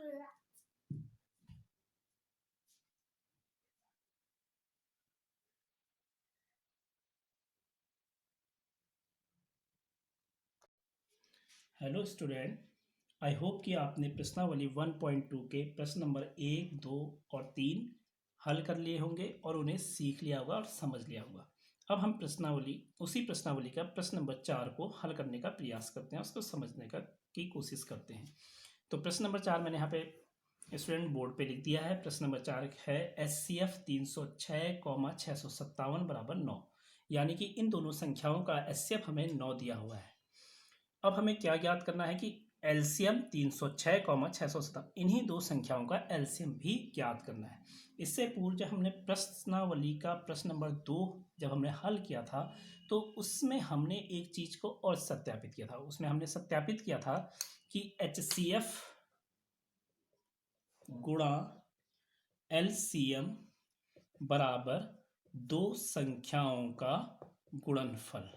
Hello student, I hope कि आपने प्रश्नावली 1.2 के प्रश्न नंबर 1, 2 और 3 हल कर लिए होंगे और उन्हें सीख लिया होगा और समझ लिया होगा। अब हम उसी प्रश्नावली का प्रश्न नंबर 4 को हल करने का प्रयास करते हैं, उसको समझने की कोशिश करते हैं। तो प्रश्न नंबर 4 मैंने यहाँ पे स्टूडेंट बोर्ड पे लिख दिया है। प्रश्न नंबर 4 है SCF 306,657 बराबर 9, यानी कि इन दोनों संख्याओं का SCF हमें 9 दिया हुआ है। अब हमें क्या ज्ञात करना है कि एलसीएम 306,657, इन्हीं दो संख्याओं का एलसीएम भी ज्ञात करना है। इससे पूर्व जब हमने प्रश्नावली का प्रश्न नंबर 2 जब हमने हल किया था तो उसमें हमने एक चीज को और सत्यापित किया था। उसमें हमने सत्यापित किया था कि HCF गुणा एलसीएम बराबर दो संख्याओं का गुणनफल।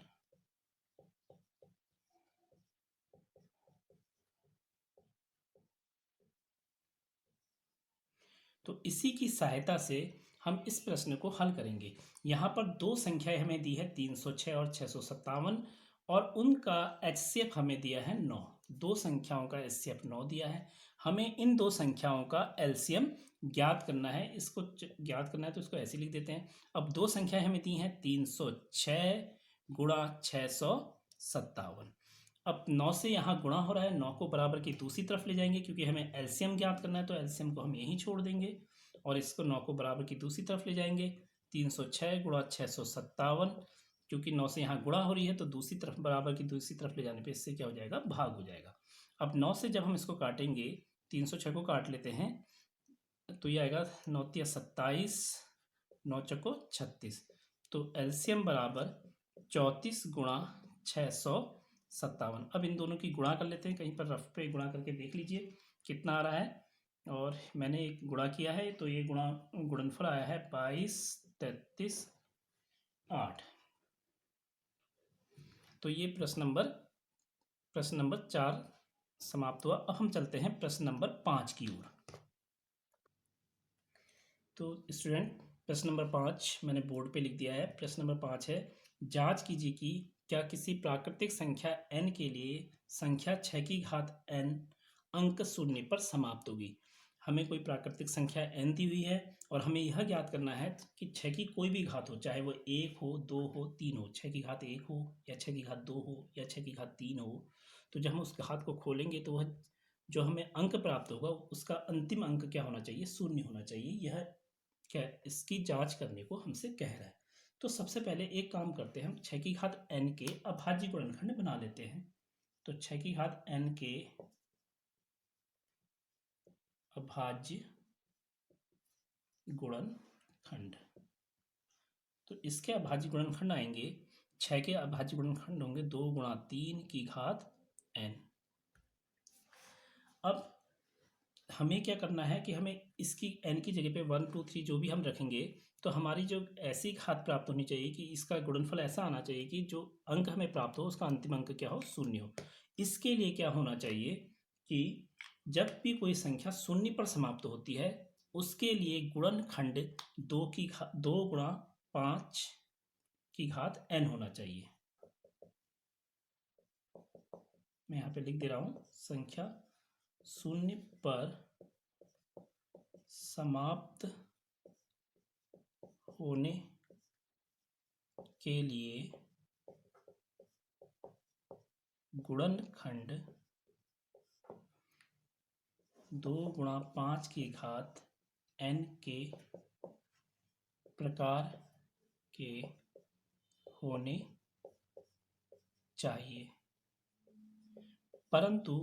तो इसी की सहायता से हम इस प्रश्न को हल करेंगे। यहाँ पर दो संख्याएं हमें दी है 306 और 657 और उनका HCF हमें दिया है 9। दो संख्याओं का HCF 9 दिया है। हमें इन दो संख्याओं का LCM ज्ञात करना है। इसको ज्ञात करना है तो इसको ऐसे लिख देते हैं। अब दो संख्याएं हमें दी हैं 306 गुणा 657। अब 9 से यहाँ गुणा हो रहा है, 9 को बराबर की दूसरी तरफ ले जाएंगे क्योंकि हमें एलसीएम ज्ञात करना है, तो एलसीएम को हम यहीं छोड़ देंगे और इसको 9 को बराबर की दूसरी तरफ ले जाएंगे। 306 गुणा 657, क्योंकि 9 से यहाँ गुणा हो रही है तो दूसरी तरफ बराबर की दूसरी तरफ ले जाने पे इससे क्या हो जाएगा, भाग हो जाएगा। अब 9 से जब हम इसको काटेंगे, 306 को काट लेते हैं तो ये आएगा 9 × 27, 9 × 36, तो एलसीएम बराबर 34 गुणा 657। अब इन दोनों की गुणा कर लेते हैं, कहीं पर रफ पे गुणा करके देख लीजिए कितना आ रहा है। और मैंने एक गुणा किया है तो ये गुणनफल आया है 22, 33, 8। तो ये प्रश्न नंबर 4 समाप्त हुआ। अब हम चलते हैं प्रश्न नंबर 5 की ओर। तो स्टूडेंट प्रश्न नंबर 5 मैंने बोर्ड पे लिख दिया है। प्रश्न नंबर 5 है, जांच कीजिए कि क्या किसी प्राकृतिक संख्या n के लिए संख्या 6 की घात n अंक शून्य पर समाप्त होगी। हमें कोई प्राकृतिक संख्या n दी हुई है और हमें यह ज्ञात करना है कि 6 की कोई भी घात हो, चाहे वो 1 हो, 2 हो, 3 हो, 6 की घात 1 हो या 6 की घात 2 हो या 6 की घात 3 हो, तो जब हम उस घात को खोलेंगे तो वह जो हमें अंक प्राप्त होगा उसका अंतिम अंक क्या होना चाहिए, शून्य होना चाहिए। यह क्या इसकी जांच करने को हमसे कह रहा है। तो सबसे पहले एक काम करते हैं, हम 6 की घात n के अभाज्य गुणनखंड बना लेते हैं। तो 6 की घात n के अभाज्य गुणनखंड, तो इसके अभाज्य गुणनखंड आएंगे, 6 के अभाज्य गुणनखंड होंगे 2 गुणा 3 की घात n। अब हमें क्या करना है कि हमें इसकी n की जगह पे 1, 2, 3 जो भी हम रखेंगे तो हमारी जो ऐसी घात प्राप्त होनी चाहिए कि इसका गुणनफल ऐसा आना चाहिए कि जो अंक हमें प्राप्त हो उसका अंतिम अंक क्या हो, शून्य हो। इसके लिए क्या होना चाहिए कि जब भी कोई संख्या शून्य पर समाप्त होती है उसके लिए गुणनखंड 2 गुणा 5 की घात n होना चाहिए। मैं यहाँ पे लिख दे रहा हूँ, संख्या शून्य पर समाप्त होने के लिए गुणनखंड 2 गुणा 5 की घात n के प्रकार के होने चाहिए। परंतु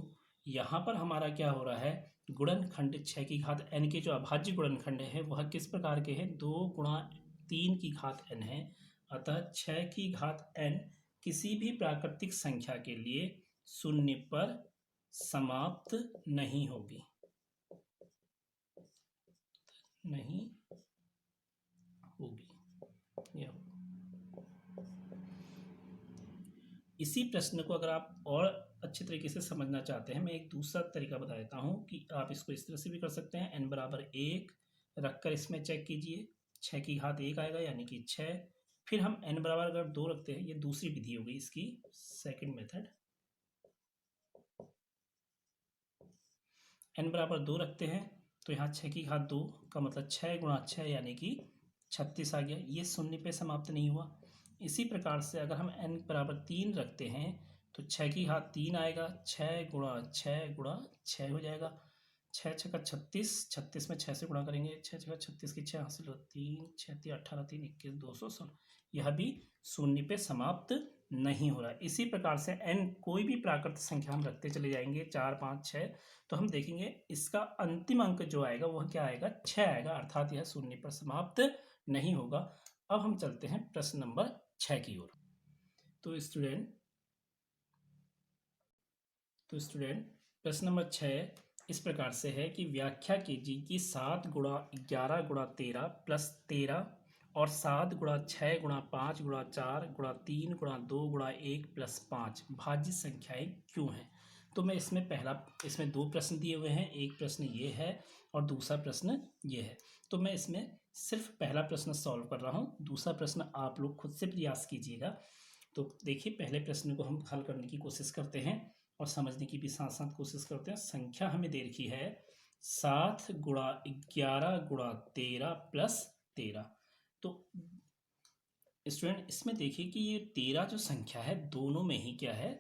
यहाँ पर हमारा क्या हो रहा है, गुणनखंड 6 की घात n के जो अभाज्य गुणनखंड है वह किस प्रकार के हैं, 2 गुणा 3 की घात n है। अतः 6 की घात n किसी भी प्राकृतिक संख्या के लिए शून्य पर समाप्त नहीं होगी, नहीं होगी। इसी प्रश्न को अगर आप और अच्छी तरीके से समझना चाहते हैं, मैं एक दूसरा तरीका बता देता हूँ कि आप इसको इस तरह से भी कर सकते हैं। n बराबर 1 रखकर इसमें चेक कीजिए, 6 की घात 1 आएगा यानी कि 6। फिर हम n बराबर अगर 2 रखते हैं, ये दूसरी विधि हो गई इसकी, सेकंड मेथड। n बराबर 2 रखते हैं तो यहाँ 6 की घात 2 का मतलब 6 गुणा 6 यानी कि 36 आ गया। ये शून्य पे समाप्त नहीं हुआ। इसी प्रकार से अगर हम n बराबर 3 रखते हैं तो 6 की घात 3 आएगा, 6 गुणा 6 गुणा 6 हो जाएगा। 6 6 का 36, 36 में 6 से गुणा करेंगे, 6 6 का 36 की 6 हासिल हो 3 6 3 18 3 21 216। यह भी शून्य पे समाप्त नहीं हो रहा। इसी प्रकार से n कोई भी प्राकृत संख्या हम रखते चले जाएंगे, 4 5 6, तो हम देखेंगे इसका अंतिम अंक जो आएगा वह क्या आएगा, 6 आएगा, अर्थात यह शून्य पर समाप्त नहीं होगा। अब हम चलते हैं प्रश्न नंबर 6 की ओर। तो स्टूडेंट प्रश्न नंबर 6 इस प्रकार से है कि व्याख्या कीजिए कि 7 गुणा 11 गुणा 13 प्लस 13 और 7 गुणा 6 गुणा 5 गुणा 4 गुणा 3 गुणा 2 गुणा 1 प्लस 5 भाज्य संख्याएं क्यों हैं। तो मैं इसमें दो प्रश्न दिए हुए हैं, एक प्रश्न ये है और दूसरा प्रश्न ये है। तो मैं इसमें सिर्फ पहला प्रश्न सॉल्व कर रहा हूँ, दूसरा प्रश्न आप लोग खुद से प्रयास कीजिएगा। तो देखिए, पहले प्रश्न को हम हल करने की कोशिश करते हैं और समझने की भी साथ साथ कोशिश करते हैं। संख्या हमें दे रखी है 7 गुणा 11 गुणा 13 प्लस 13। तो स्टूडेंट इसमें देखिए कि ये 13 जो संख्या है दोनों में ही क्या है,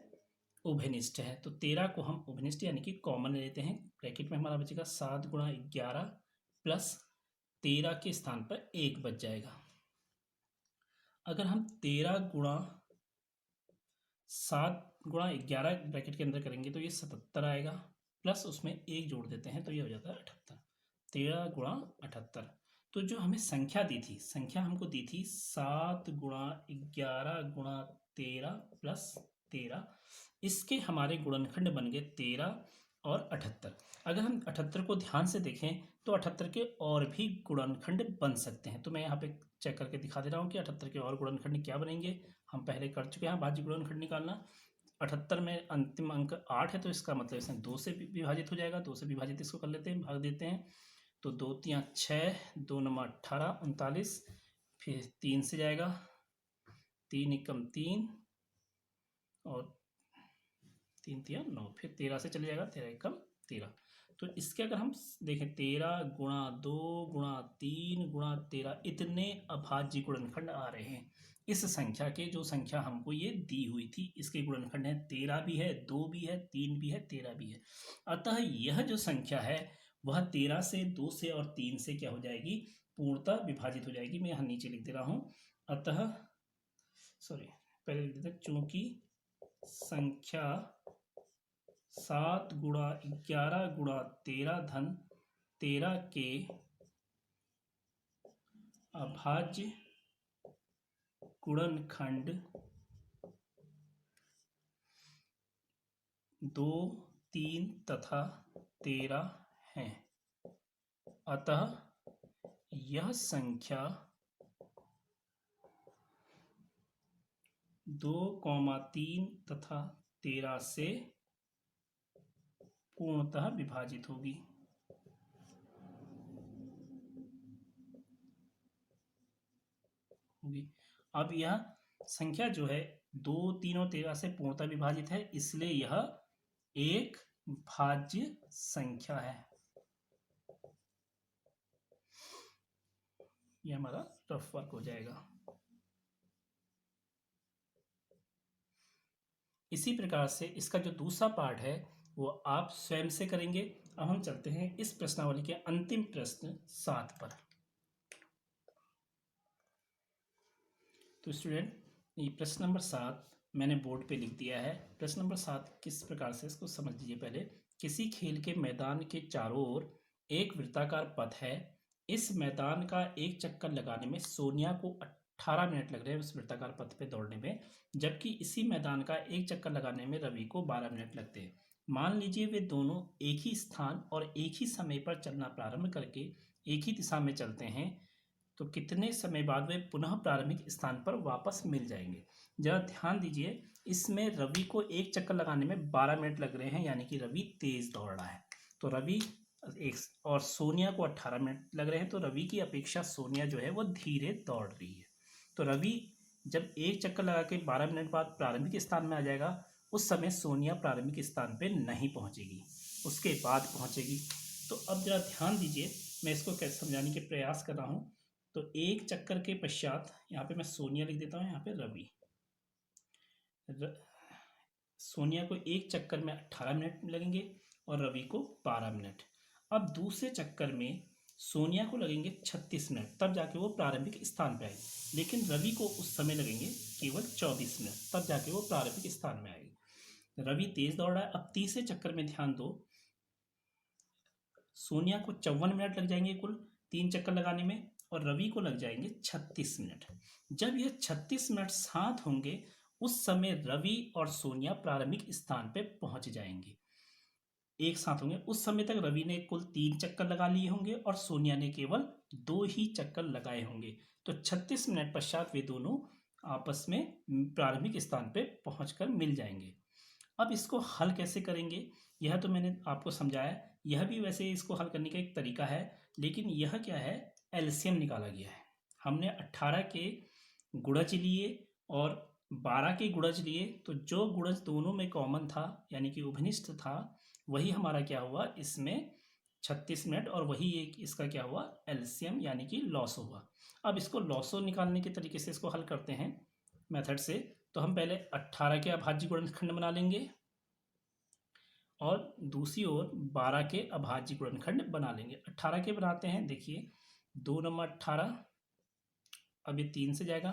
उभयनिष्ठ है। तो 13 को हम उभयनिष्ठ यानी कि कॉमन लेते हैं। ब्रैकेट में हमारा बचेगा 7 गुणा 11 प्लस 13 के स्थान पर 1 बच जाएगा। अगर हम 13 गुणा 7 गुणा 11 ब्रैकेट के अंदर करेंगे तो ये 77 आएगा, प्लस उसमें 1 जोड़ देते हैं तो ये हो जाता है 78। 13 गुणा 78। तो जो हमें संख्या दी थी, संख्या हमको दी थी 7 गुणा 11 गुणा 13 प्लस 13, इसके हमारे गुणनखंड बन गए 13 और 78। अगर हम 78 को ध्यान से देखें तो 78 के और भी गुणनखंड बन सकते हैं। तो मैं यहाँ पे चेक करके दिखा दे रहा हूँ कि 78 के और गुणनखंड क्या बनेंगे। हम पहले कर चुके हैं भाज्य गुणनखंड निकालना। 78 में अंतिम अंक 8 है तो इसका मतलब इसमें 2 से विभाजित हो जाएगा। 2 से विभाजित इसको कर लेते हैं, भाग देते हैं। तो 2 3 6, 2 9 18 39, फिर 3 से जाएगा, 3 एकम 3 और 3 3 9, फिर 13 से चले जाएगा, 13 एकम 13। तो इसके अगर हम देखें 13 गुणा 2 गुणा 3 गुणा 13, इतने अभाज्य गुणनखंड आ रहे हैं इस संख्या के। जो संख्या हमको ये दी हुई थी इसके गुणनखंड है 13 भी है, 2 भी है, 3 भी है, 13 भी है। अतः यह जो संख्या है वह 13 से, 2 से और 3 से क्या हो जाएगी, पूर्णतः विभाजित हो जाएगी। मैं यहाँ नीचे लिख दे रहा हूँ, अतः पहले लिख देते हैं, चूंकि संख्या 7 गुणा 11 गुणा 13 धन 13 के अभाज्य गुणनखंड 2 3 तथा 13 हैं, अतः यह संख्या 2, 3 तथा 13 से पूर्णतः विभाजित होगी। अब यह संख्या जो है 2, 3 और 13 से पूर्णतः विभाजित है, इसलिए यह एक भाज्य संख्या है। यह हमारा रफ वर्क हो जाएगा। इसी प्रकार से इसका जो दूसरा पार्ट है वो आप स्वयं से करेंगे। अब हम चलते हैं इस प्रश्नावली के अंतिम प्रश्न 7 पर। तो स्टूडेंट ये प्रश्न नंबर 7 मैंने बोर्ड पे लिख दिया है। प्रश्न नंबर 7 किस प्रकार से, इसको समझ लीजिए पहले। किसी खेल के मैदान के चारों ओर एक वृत्ताकार पथ है। इस मैदान का एक चक्कर लगाने में सोनिया को 18 मिनट लग रहे हैं उस वृत्ताकार पथ पे दौड़ने में, जबकि इसी मैदान का एक चक्कर लगाने में रवि को 12 मिनट लगते हैं। मान लीजिए वे दोनों एक ही स्थान और एक ही समय पर चलना प्रारंभ करके एक ही दिशा में चलते हैं, तो कितने समय बाद वे पुनः प्रारंभिक स्थान पर वापस मिल जाएंगे। जरा ध्यान दीजिए, इसमें रवि को एक चक्कर लगाने में 12 मिनट लग रहे हैं, यानी कि रवि तेज दौड़ रहा है। तो रवि एक और सोनिया को 18 मिनट लग रहे हैं, तो रवि की अपेक्षा सोनिया जो है वो धीरे दौड़ रही है। तो रवि जब एक चक्कर लगा के 12 मिनट बाद प्रारंभिक स्थान में आ जाएगा, उस समय सोनिया प्रारंभिक स्थान पे नहीं पहुंचेगी, उसके बाद पहुंचेगी। तो अब जरा ध्यान दीजिए, मैं इसको कैसे समझाने के प्रयास कर रहा हूँ। तो एक चक्कर के पश्चात यहाँ पे मैं सोनिया लिख देता हूँ, यहाँ पे रवि। सोनिया को एक चक्कर में 18 मिनट लगेंगे और रवि को 12 मिनट। अब दूसरे चक्कर में सोनिया को लगेंगे 36 मिनट, तब जाके वो प्रारंभिक स्थान पे आएगी। लेकिन रवि को उस समय लगेंगे केवल 24 मिनट, तब जाके वो प्रारंभिक स्थान में आएगी। रवि तेज दौड़ रहा है। अब तीसरे चक्कर में ध्यान दो, सोनिया को 54 मिनट लग जाएंगे कुल 3 चक्कर लगाने में, और रवि को लग जाएंगे 36 मिनट। जब ये 36 मिनट साथ होंगे, उस समय रवि और सोनिया प्रारंभिक स्थान पे पहुंच जाएंगे, एक साथ होंगे। उस समय तक रवि ने कुल 3 चक्कर लगा लिए होंगे और सोनिया ने केवल 2 ही चक्कर लगाए होंगे। तो 36 मिनट पश्चात वे दोनों आपस में प्रारंभिक स्थान पे पहुंचकर मिल जाएंगे। अब इसको हल कैसे करेंगे, यह तो मैंने आपको समझाया। यह भी वैसे इसको हल करने का एक तरीका है, लेकिन यह क्या है, एलसीएम निकाला गया है। हमने 18 के गुणज लिए और 12 के गुणज लिए, तो जो गुणज दोनों में कॉमन था यानी कि उभनिष्ठ था, वही हमारा क्या हुआ इसमें 36 मिनट, और वही एक इसका क्या हुआ एलसीएम यानी कि लॉसो हुआ। अब इसको लॉसो निकालने के तरीके से इसको हल करते हैं मेथड से। तो हम पहले 18 के अभाज्य गुणनखंड बना लेंगे और दूसरी ओर 12 के अभाज्य गुणनखंड बना लेंगे। 18 के बनाते हैं, देखिए 2 नंबर 18, अब ये 3 से जाएगा,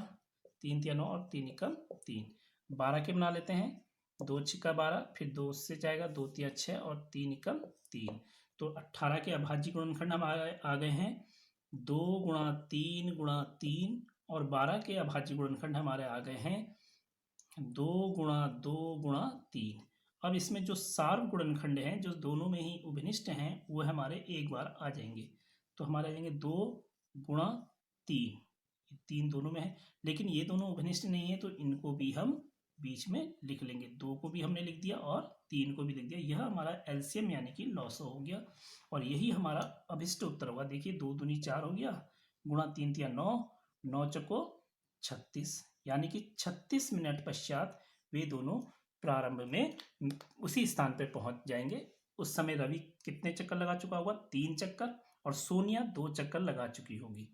3 तिया 9 और 3 एकम 3। 12 के बना लेते हैं, 2 छिक्का 12, फिर 2 से जाएगा, 2 तिया 6 और 3 एकम 3। तो 18 के अभाज्य गुणनखंड हम आ गए हैं 2 गुणा 3 गुणा 3, और 12 के अभाज्य गुणनखंड हमारे आ गए हैं 2 गुणा 2 गुणा 3। अब इसमें जो सार्व गुणनखंड हैं, जो दोनों में ही उभनिष्ठ हैं, वो हमारे एक बार आ जाएंगे। तो हमारे आ जाएंगे 2 गुणा 3, 3 दोनों में है, लेकिन ये दोनों उभनिष्ठ नहीं है, तो इनको भी हम बीच में लिख लेंगे। 2 को भी हमने लिख दिया और 3 को भी लिख दिया। यह हमारा एलसीएम यानी कि लॉसो हो गया, और यही हमारा अभिष्ट उत्तर होगा। देखिए 2 दूनी 4 हो गया, गुणा 3 तिया 9, 9 चौको 36, यानी कि 36 मिनट पश्चात वे दोनों प्रारंभ में उसी स्थान पर पहुंच जाएंगे। उस समय रवि कितने चक्कर लगा चुका होगा, 3 चक्कर, और सोनिया 2 चक्कर लगा चुकी होगी।